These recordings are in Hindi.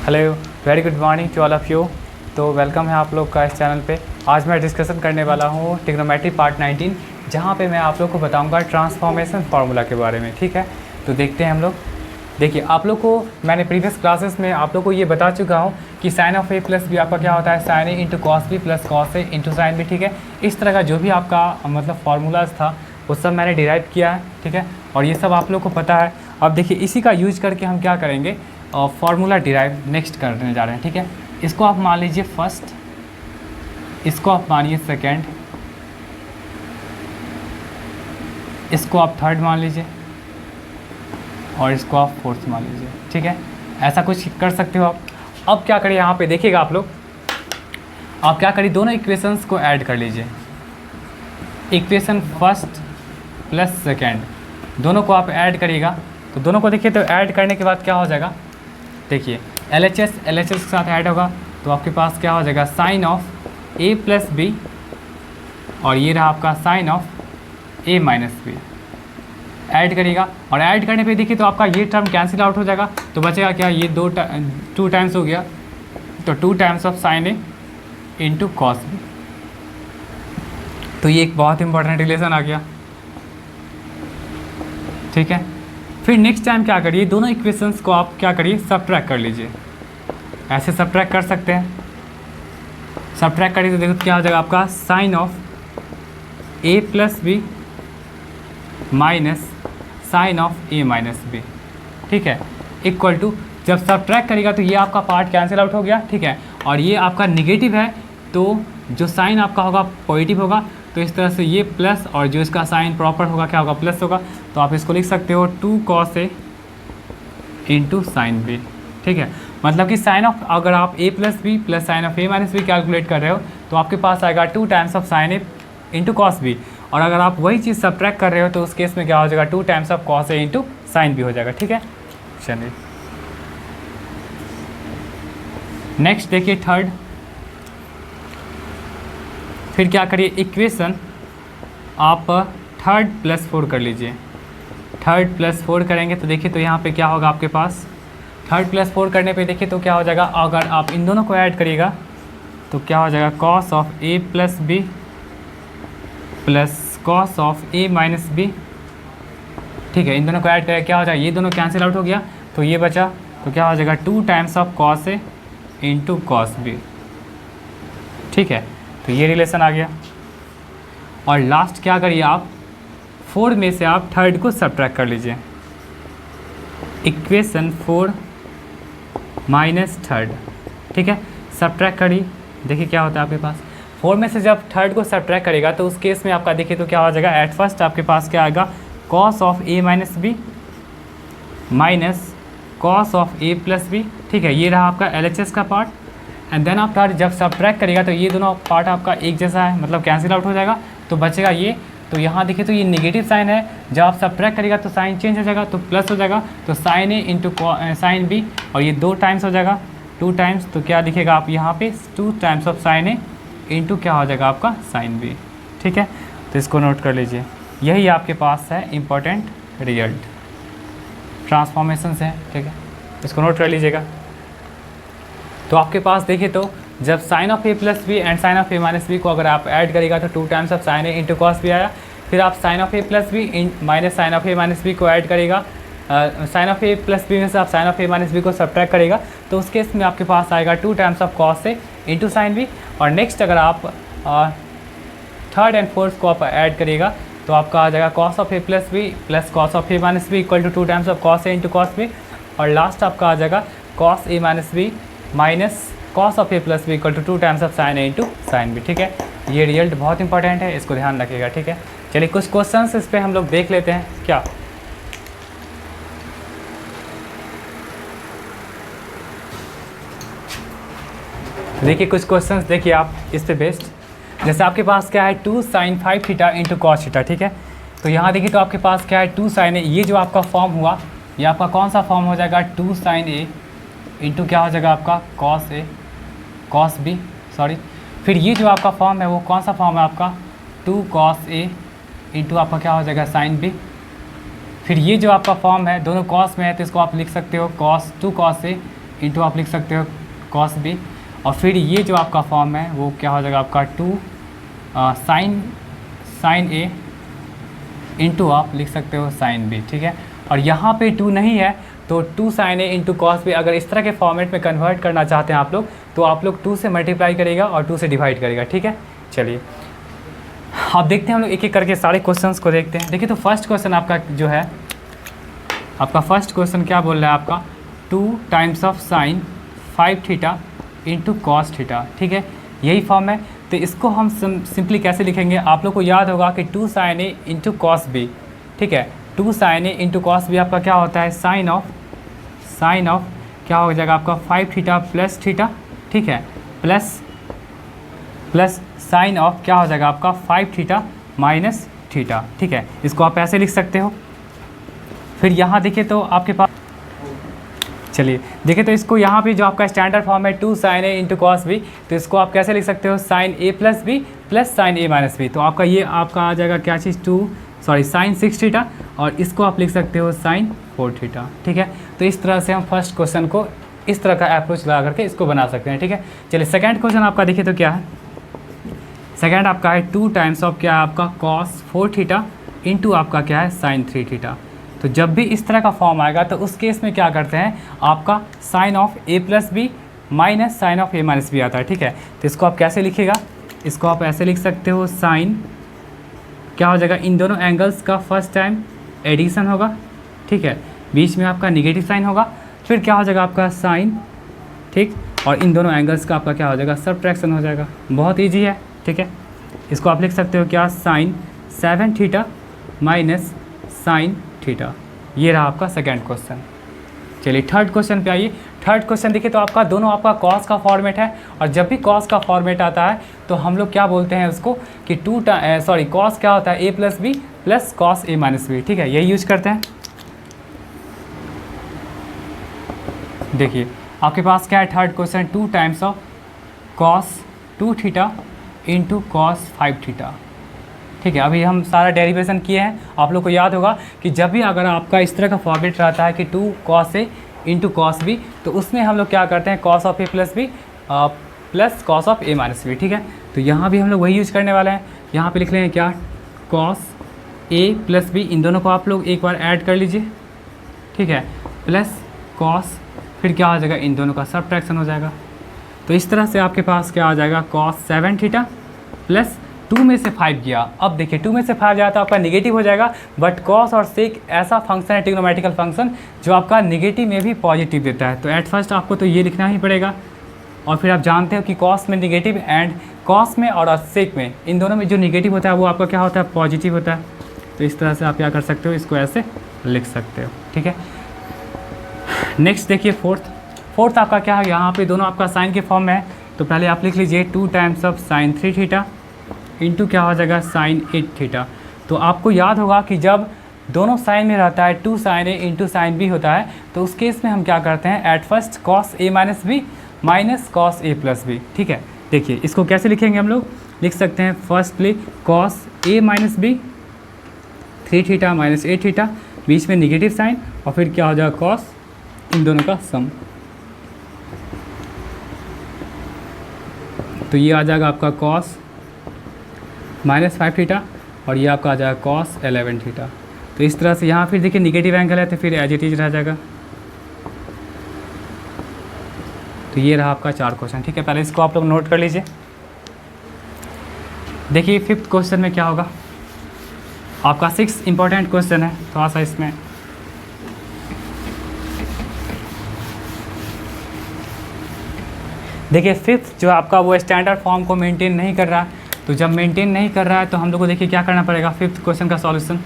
Hello, very good morning to all of you. तो वेलकम है आप लोग का इस चैनल पे। आज मैं डिस्कशन करने वाला हूँ ट्रिग्नोमेट्री पार्ट 19, जहाँ पे मैं आप लोग को बताऊँगा ट्रांसफॉर्मेशन फार्मूला के बारे में। ठीक है, तो देखते हैं हम लोग। देखिए, आप लोग को मैंने प्रीवियस क्लासेस में आप लोग को ये बता चुका हूँ कि sine of A plus B आपका क्या होता है, sine A into cos B plus cos A into sine B. ठीक है, इस तरह का जो भी आपका मतलब फार्मूलाज था वो सब मैंने डिराइव किया है। ठीक है, और ये सब आप लोग को पता है। अब देखिए, इसी का यूज करके हम क्या करेंगे, फार्मूला डिराइव नेक्स्ट करने जा रहे हैं। ठीक है, इसको आप मान लीजिए फर्स्ट, इसको आप मानिए सेकेंड, इसको आप थर्ड मान लीजिए और इसको आप फोर्थ मान लीजिए। ठीक है, ऐसा कुछ कर सकते हो आप। अब क्या करिए, यहाँ पे देखिएगा आप लोग, आप क्या करिए, दोनों इक्वेशंस को ऐड कर लीजिए। इक्वेशन फर्स्ट प्लस सेकेंड, दोनों को आप ऐड करिएगा। तो दोनों को देखिए, तो ऐड करने के बाद क्या हो जाएगा, देखिए LHS के साथ ऐड होगा तो आपके पास क्या हो जाएगा, sine of A plus B, और ये रहा आपका sine of A minus B. Add करिएगा और ऐड करने पे देखिए तो आपका ये टर्म कैंसिल आउट हो जाएगा। तो बचेगा क्या, ये टू टाइम्स हो गया, तो 2 times of sine A into cos B. तो ये एक बहुत इंपॉर्टेंट रिलेशन आ गया। ठीक है, फिर नेक्स्ट टाइम क्या करिए, दोनों इक्वेशंस को आप क्या करिए, सब्ट्रैक्ट कर लीजिए। ऐसे सब्ट्रैक्ट कर सकते हैं। सब्ट्रैक्ट करिए तो देखो क्या हो जाएगा आपका, sine of A plus B minus sine of A minus B. ठीक है, इक्वल टू, जब सब्ट्रैक्ट करेगा तो ये आपका पार्ट कैंसिल आउट हो गया। ठीक है, और ये आपका निगेटिव है तो जो साइन आपका होगा पॉजिटिव होगा। तो इस तरह से ये प्लस, और जो इसका साइन प्रॉपर होगा क्या होगा, प्लस होगा। तो आप इसको लिख सकते हो 2 cos A into sine B. ठीक है, मतलब कि साइन ऑफ, अगर आप A plus B plus sine of A minus B calculate कर रहे हो तो आपके पास आएगा 2 times of sine A into cos B. और अगर आप वही चीज़ सब्ट्रैक्ट कर रहे हो तो उस केस में क्या हो जाएगा, 2 times of cos A into sine B हो जाएगा। ठीक है, चलिए नेक्स्ट देखिए थर्ड। फिर क्या करिए, इक्वेशन आप थर्ड प्लस 4 कर लीजिए। थर्ड प्लस 4 करेंगे तो देखिए तो यहाँ पे क्या होगा आपके पास, थर्ड प्लस 4 करने पे देखिए तो क्या हो जाएगा, अगर आप इन दोनों को ऐड करिएगा तो क्या हो जाएगा, cos of A plus B plus cos of A minus B. ठीक है, इन दोनों को ऐड करें क्या हो जाएगा, ये दोनों कैंसिल आउट हो गया तो ये बचा, तो क्या हो जाएगा 2 times of cos A into cos B. ठीक है, तो ये रिलेशन आ गया। और लास्ट क्या करिए, आप 4 में से आप थर्ड को सब्ट्रैक्ट कर लीजिए। Equation 4 minus third. ठीक है, सब्ट्रैक्ट करिए, देखिए क्या होता है आपके पास। 4 में से जब थर्ड को सब्ट्रैक्ट करेगा तो उस केस में आपका देखिए तो क्या हो जाएगा, एट फर्स्ट आपके पास क्या आएगा, cos of A minus B minus cos of A plus B. ठीक है, ये रहा आपका LHS का पार्ट। एंड देन आप जब सब्ट्रैक्ट करेगा तो ये दोनों पार्ट आपका एक जैसा है, मतलब कैंसिल आउट हो जाएगा तो बचेगा ये। तो यहाँ देखिए तो ये नेगेटिव साइन है, जब आप सब्ट्रैक्ट करेगा तो साइन चेंज हो जाएगा तो प्लस हो जाएगा, तो sign A into sine B, और ये 2 टाइम्स हो जाएगा, 2 टाइम्स। तो क्या दिखेगा आप यहाँ पे, 2 times of sine A into क्या हो जाएगा आपका साइन बी। ठीक है, तो इसको नोट कर लीजिए। यही आपके पास है इम्पोर्टेंट रिजल्ट ट्रांसफॉर्मेशन से। ठीक है, इसको नोट कर लीजिएगा। तो आपके पास देखिए तो जब sine of A plus B and sine of A minus B को अगर आप ऐड करेगा तो 2 times of sine A into cos B आया। फिर आप sine of A plus B minus sine of A minus B को ऐड करेगा, sine of A plus B में से आप sine of A minus B को सब्ट्रैक्ट करेगा तो उस केस में आपके पास आएगा 2 times of cos A into sine B. और नेक्स्ट अगर आप थर्ड एंड फोर्थ को आप ऐड करेगा तो आपका आ जाएगा cos of A plus B plus cos of A minus B equal to 2 times of cos A into cos B. और लास्ट आपका आ जाएगा cos A minus B minus cos of A plus B equal to 2 times of sine A into sine B. ठीक है, ये रिजल्ट बहुत इंपॉर्टेंट है, इसको ध्यान रखिएगा। ठीक है, चलिए कुछ क्वेश्चंस इस पर हम लोग देख लेते हैं। क्या देखिए, कुछ क्वेश्चंस देखिए आप इस पे बेस्ड। जैसे आपके पास क्या है, 2 sin 5 theta into cos theta. ठीक है, तो यहाँ देखिए तो आपके पास क्या है, 2 sin ए, ये जो आपका फॉर्म हुआ ये आपका कौन सा फॉर्म हो जाएगा, 2 sin ए इंटू क्या हो जाएगा आपका cos A cos B, sorry. फिर ये जो आपका फॉर्म है वो कौन सा फॉर्म है आपका, 2 cos ए इंटू आपका क्या हो जाएगा साइन बी। फिर ये जो आपका फॉर्म है दोनों कॉस में है तो इसको आप लिख सकते हो cos 2 cos ए इंटू आप लिख सकते हो कॉस बी, और फिर ये जो आपका फॉर्म है वो क्या हो जाएगा आपका 2 साइन ए इंटू आप लिख सकते हो साइन बी, ठीक है। और यहाँ पे 2 नहीं है तो 2 sign A into cos B, अगर इस तरह के फॉर्मेट में कन्वर्ट करना चाहते हैं आप लोग तो आप लोग 2 से मल्टीप्लाई करेगा और 2 से डिवाइड करेगा, ठीक है। चलिए आप देखते हैं, हम लोग एक एक करके सारे क्वेश्चंस को देखते हैं। देखिए तो फर्स्ट क्वेश्चन आपका जो है, आपका फर्स्ट क्वेश्चन क्या बोल रहा है आपका 2 times of sign 5 theta into cos theta, ठीक है, यही फॉर्म है। तो इसको हम सिंपली कैसे लिखेंगे, आप लोग को याद होगा कि 2 sign A into cos B, ठीक है। 2 sign A into cos B आपका क्या होता है साइन ऑफ क्या हो जाएगा आपका 5 थीटा प्लस थीटा, ठीक है, प्लस साइन ऑफ क्या हो जाएगा आपका 5 थीटा माइनस थीटा, ठीक है। इसको आप ऐसे लिख सकते हो। फिर यहाँ देखिए तो आपके पास, चलिए देखिए तो इसको यहाँ पे जो आपका स्टैंडर्ड फॉर्म है 2 sign A into cos B, तो इसको आप कैसे लिख सकते हो साइन ए प्लस बी प्लस साइन ए माइनस बी। तो आपका ये आपका आ जाएगा क्या चीज़ साइन 6 थीटा, और इसको आप लिख सकते हो साइन 4 थीटा, ठीक है। तो इस तरह से हम फर्स्ट क्वेश्चन को इस तरह का अप्रोच लगा करके इसको बना सकते हैं, ठीक है। चलिए सेकेंड क्वेश्चन आपका देखिए तो क्या है, सेकेंड आपका है 2 टाइम्स ऑफ क्या है आपका कॉस 4 थीटा इंटू आपका क्या है साइन 3 थीटा। तो जब भी इस तरह का फॉर्म आएगा तो उस केस में क्या करते हैं, आपका sine of A plus B minus sine of A minus B आता है, ठीक है। तो इसको आप कैसे लिखिएगा, इसको आप ऐसे लिख सकते हो साइन क्या हो जाएगा, इन दोनों एंगल्स का फर्स्ट टाइम एडिशन होगा, ठीक है, बीच में आपका निगेटिव साइन होगा, फिर क्या हो जाएगा आपका साइन, ठीक, और इन दोनों एंगल्स का आपका क्या हो जाएगा सब्ट्रैक्शन हो जाएगा। बहुत ईजी है, ठीक है। इसको आप लिख सकते हो क्या sine 7 theta minus sine theta. ये रहा आपका सेकेंड क्वेश्चन। चलिए थर्ड क्वेश्चन पे आइए। थर्ड क्वेश्चन देखिए तो आपका दोनों आपका कॉस का फॉर्मेट है, और जब भी कॉस का फॉर्मेट आता है तो हम लोग क्या बोलते हैं उसको कि कॉस क्या होता है ए plus B plus cos A minus B, ठीक है, यही यूज करते हैं। देखिए आपके पास क्या है third question 2 times of cos 2 theta into cos 5 theta, ठीक है। अभी हम सारा डेरिवेशन किए हैं, आप लोग को याद होगा कि जब भी अगर आपका इस तरह का फॉर्मेट रहता है कि 2 cos A into cos B, तो उसमें हम लोग क्या करते हैं cos of A plus B plus cos of A minus B, ठीक है। तो यहाँ भी हम लोग वही यूज करने वाले हैं। यहाँ पे लिख लें क्या कॉस ए प्लस बी, इन दोनों को आप लोग एक बार ऐड कर लीजिए, ठीक है, प्लस कॉस, फिर क्या हो जाएगा इन दोनों का सब्ट्रैक्शन हो जाएगा। तो इस तरह से आपके पास क्या आ जाएगा कॉस 7 थीटा प्लस 2 में से 5 गया। अब देखिए 2 में से 5 जाता है आपका निगेटिव हो जाएगा, बट कॉस और सेक ऐसा फंक्शन है ट्रिग्नोमेट्रिकल फंक्शन जो आपका निगेटिव में भी पॉजिटिव देता है। तो एट फर्स्ट आपको तो ये लिखना ही पड़ेगा, और फिर आप जानते हो कि कॉस में निगेटिव एंड कॉस में और सेक में इन दोनों में जो निगेटिव होता है वो आपका क्या होता है पॉजिटिव होता है। तो इस तरह से आप क्या कर सकते हो, इसको ऐसे लिख सकते हो, ठीक है। नेक्स्ट देखिए फोर्थ आपका क्या है, यहाँ पे दोनों आपका साइन के फॉर्म में है। तो पहले आप लिख लीजिए 2 times of sign 3 theta into क्या हो जाएगा साइन 8 थीटा। तो आपको याद होगा कि जब दोनों साइन में रहता है 2 sign A into sine B होता है, तो उस केस में हम क्या करते हैं at first cos A minus B minus cos A plus B, ठीक है। देखिए इसको कैसे लिखेंगे, हम लोग लिख सकते हैं firstly cos A minus B 3 theta minus 8 theta, बीच में निगेटिव साइन, और फिर क्या हो जाएगा कॉस इन दोनों का सम। तो ये आ जाएगा आपका कॉस माइनस 5 थीटा, और ये आपका आ जाएगा कॉस 11 थीटा। तो इस तरह से यहाँ फिर देखिए निगेटिव एंगल है तो फिर एज इट इज रह जाएगा। तो ये रहा आपका 4 क्वेश्चन, ठीक है। पहले इसको आप लोग नोट कर लीजिए। देखिए फिफ्थ क्वेश्चन में क्या होगा, आपका 6 इंपॉर्टेंट क्वेश्चन है, थोड़ा सा इसमें देखिए फिफ्थ जो आपका वो स्टैंडर्ड फॉर्म को मेंटेन नहीं कर रहा है। तो जब मेंटेन नहीं कर रहा है तो हम लोग को देखिए क्या करना पड़ेगा फिफ्थ क्वेश्चन का सॉल्यूशन।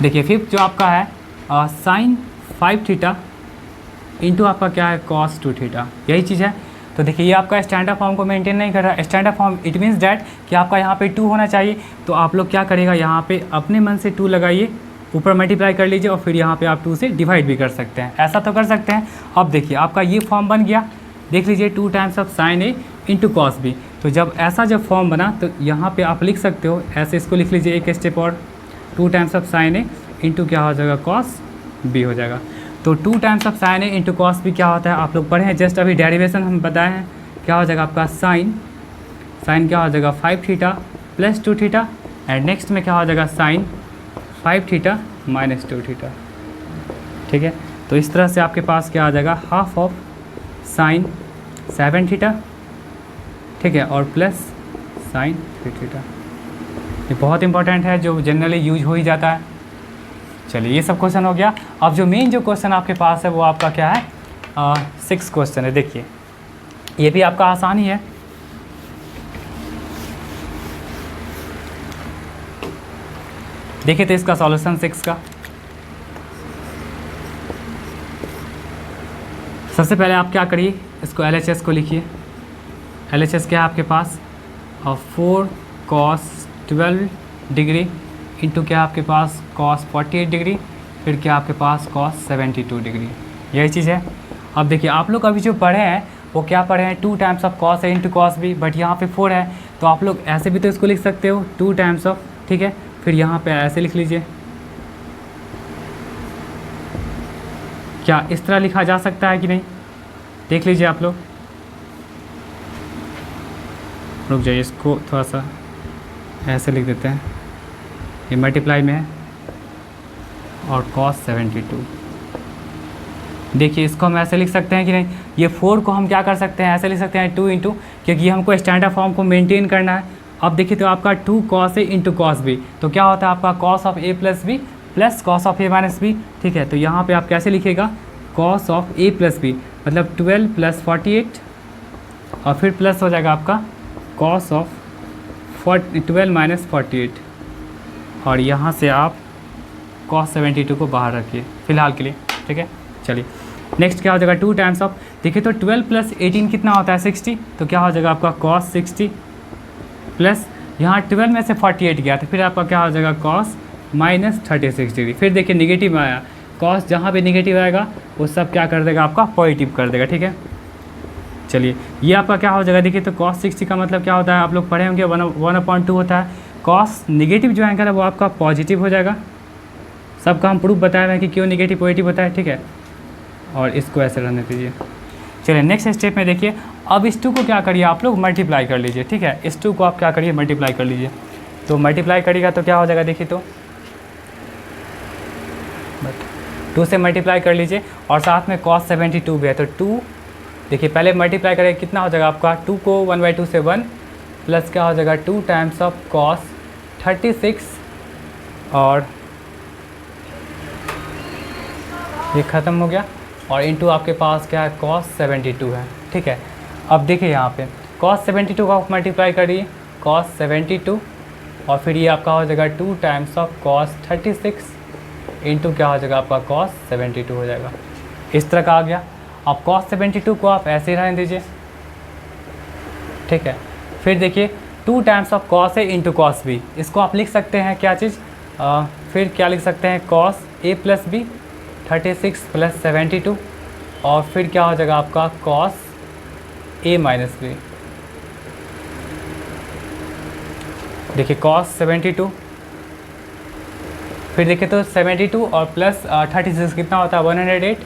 देखिए फिफ्थ जो आपका है साइन 5 थीटा इंटू आपका क्या है कॉस 2 थीटा, यही चीज़ है। तो देखिए ये आपका स्टैंडर्ड फॉर्म को मेंटेन नहीं कर रहा है। Standard form it means that कि आपका यहाँ पे 2 होना चाहिए। तो आप लोग क्या करेगा, यहाँ पे अपने मन से 2 लगाइए, ऊपर मल्टीप्लाई कर लीजिए, और फिर यहाँ पे आप 2 से डिवाइड भी कर सकते हैं, ऐसा तो कर सकते हैं। अब देखिए आपका ये फॉर्म बन गया, देख लीजिए 2 times of sine A into cos B. तो जब ऐसा जब फॉर्म बना तो यहाँ पे आप लिख सकते हो ऐसे, इसको लिख लीजिए एक स्टेप और, 2 times of sine A into क्या हो जाएगा कॉस बी हो जाएगा। तो 2 times of sine A into cos भी क्या होता है, आप लोग पढ़े हैं, जस्ट अभी डेरिवेशन हम बताए हैं। क्या हो जाएगा आपका साइन क्या हो जाएगा 5 theta plus 2 theta, and next में क्या हो जाएगा साइन 5 थीटा माइनस 2 थीटा। ठीक है, तो इस तरह से आपके पास क्या आ जाएगा हाफ ऑफ साइन 7 थीटा, ठीक है, और प्लस साइन 3 थीटा। ये बहुत इंपॉर्टेंट है, जो जनरली यूज हो ही जाता है। चलिए, ये सब क्वेश्चन हो गया। अब जो मेन जो क्वेश्चन आपके पास है वो आपका क्या है, 6 क्वेश्चन है। देखिए, ये भी आपका आसान ही है। देखिए तो इसका सॉल्यूशन 6 का, सबसे पहले आप क्या करिए, इसको LHS को लिखिए। LHS क्या है आपके पास, 4 cos 12 डिग्री इंटू क्या आपके पास cos 48 डिग्री, फिर क्या आपके पास cos 72 डिग्री, यही चीज़ है। अब देखिए, आप लोग अभी जो पढ़े हैं वो क्या पढ़े हैं, 2 टाइम्स ऑफ cos है इंटू cos भी, बट यहाँ पे 4 है, तो आप लोग ऐसे भी तो इसको लिख सकते हो 2 टाइम्स ऑफ, ठीक है, फिर यहाँ पे ऐसे लिख लीजिए। क्या इस तरह लिखा जा सकता है कि नहीं, देख लीजिए आप लोग। रुक जाइए, इसको थोड़ा सा ऐसे लिख देते हैं, ये मल्टीप्लाई में है और cos 72। देखिए, इसको हम ऐसे लिख सकते हैं कि नहीं, ये 4 को हम क्या कर सकते हैं, ऐसे लिख सकते हैं 2 इंटू, क्योंकि हमको स्टैंडर्ड फॉर्म को मेंटेन करना है। अब देखिए तो आपका 2 cos a into cos b, तो क्या होता है आपका cos of a plus B plus cos of a minus B. ठीक है, तो यहाँ पे आप कैसे लिखिएगा, cos of a plus B, मतलब 12 प्लस 48, और फिर प्लस हो जाएगा आपका cos ऑफ 12 माइनस 48, और यहाँ से आप cos 72 को बाहर रखिए फ़िलहाल के लिए। ठीक है, चलिए नेक्स्ट क्या हो जाएगा, 2 टाइम्स ऑफ, देखिए तो 12 प्लस 18 कितना होता है 60, तो क्या हो जाएगा आपका cos 60 प्लस यहाँ 12 में से 48 गया, तो फिर आपका क्या हो जाएगा cos माइनस 36 डिग्री। फिर देखिए निगेटिव में आया, cos जहाँ पे निगेटिव आएगा वो सब क्या कर देगा आपका पॉजिटिव कर देगा। ठीक है, चलिए ये आपका क्या हो जाएगा, देखिए तो cos 60 का मतलब क्या होता है, आप लोग पढ़े होंगे 1/2 होता है, cos निगेटिव जो एंगल है वो आपका पॉजिटिव हो जाएगा। सबका हम प्रूफ बताए हैं कि क्यों निगेटिव पॉजिटिव होता है। ठीक है, और इसको ऐसे रहने दीजिए। चलिए नेक्स्ट स्टेप में देखिए, अब इस 2 को क्या करिए आप लोग मल्टीप्लाई कर लीजिए। ठीक है, इस 2 को आप क्या करिए मल्टीप्लाई कर लीजिए, तो मल्टीप्लाई करिएगा तो क्या हो जाएगा, देखिए तो 2 से मल्टीप्लाई कर लीजिए, और साथ में cos 72 भी है, तो 2 देखिए पहले मल्टीप्लाई करें कितना हो जाएगा आपका, 2 को 1/2 से 1 प्लस क्या हो जाएगा 2 टाइम्स ऑफ cos 36, और ये ख़त्म हो गया, और इंटू आपके पास क्या है cos 72 है। ठीक है, अब देखिए यहाँ पे cos 72 का आप मल्टीप्लाई करिए cos 72, और फिर ये आपका हो जाएगा 2 टाइम्स ऑफ cos 36 इंटू क्या हो जाएगा आपका cos 72 हो जाएगा। इस तरह का आ गया। अब cos 72 को आप ऐसे ही रहने दीजिए। ठीक है, फिर देखिए 2 times of cos a into cos b, इसको आप लिख सकते हैं क्या चीज़, फिर क्या लिख सकते हैं cos a plus B 36 plus 72, और फिर क्या हो जाएगा आपका cos a माइनस बी। देखिए cos 72, फिर देखिए तो 72 और प्लस 36 कितना होता है 108,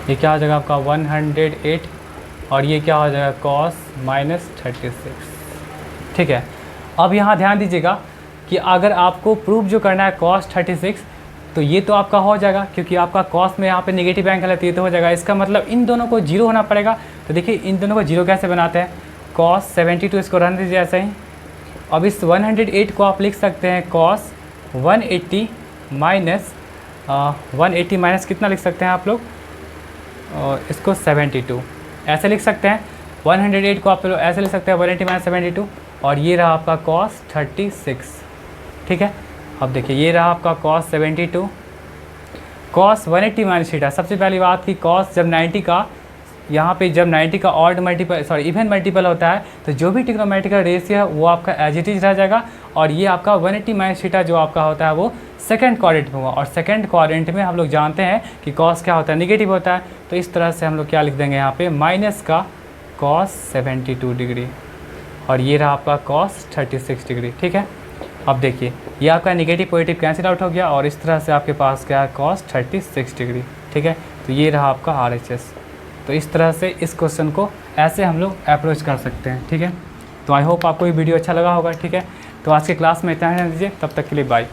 ये क्या हो जाएगा आपका 108, और ये क्या हो जाएगा cos माइनस 36। ठीक है, अब यहाँ ध्यान दीजिएगा कि अगर आपको प्रूफ जो करना है cos 36, तो ये तो आपका हो जाएगा, क्योंकि आपका cos में यहाँ पे नेगेटिव एंगल है तो ये तो हो जाएगा। इसका मतलब इन दोनों को 0 होना पड़ेगा। तो देखिए इन दोनों को 0 कैसे बनाते हैं, cos 72 इसको रहने दीजिए ऐसे ही। अब इस 108 को आप लिख सकते हैं cos 180 माइनस 180 माइनस कितना लिख सकते हैं आप लोग, और इसको 72 ऐसे लिख सकते हैं। 108 को आप लोग ऐसे लिख सकते हैं 180 माइनस 72, और ये रहा आपका cos 36। ठीक है, अब देखिए ये रहा आपका cos 72, cos 180 माइनस थीटा। सबसे पहली बात कि cos जब 90 का यहाँ पे जब 90 का ऑड मल्टीपल इवन मल्टीपल होता है, तो जो भी ट्रिग्नोमेट्रिकल रेशियो है वो आपका एज इट इज़ रह जाएगा, और ये आपका 180 माइनस थीटा जो आपका होता है वो सेकंड क्वाड्रेंट में हुआ, और सेकंड क्वाड्रेंट में हम लोग जानते हैं कि cos क्या होता है निगेटिव होता है। तो इस तरह से हम लोग क्या लिख देंगे यहाँ पे माइनस का cos 72 डिग्री, और ये रहा आपका cos 36 डिग्री। ठीक है, अब देखिए ये आपका नेगेटिव पॉजिटिव कैंसिल आउट हो गया और इस तरह से आपके पास क्या है cos 36 डिग्री, ठीक है। तो ये रहा आपका RHS। तो इस तरह से इस क्वेश्चन को ऐसे हम लोग अप्रोच कर सकते हैं, ठीक है। तो आई होप आपको ये वीडियो अच्छा लगा होगा, ठीक है। तो आज के क्लास में इतना ही दीजिए, तब तक के लिए बाय।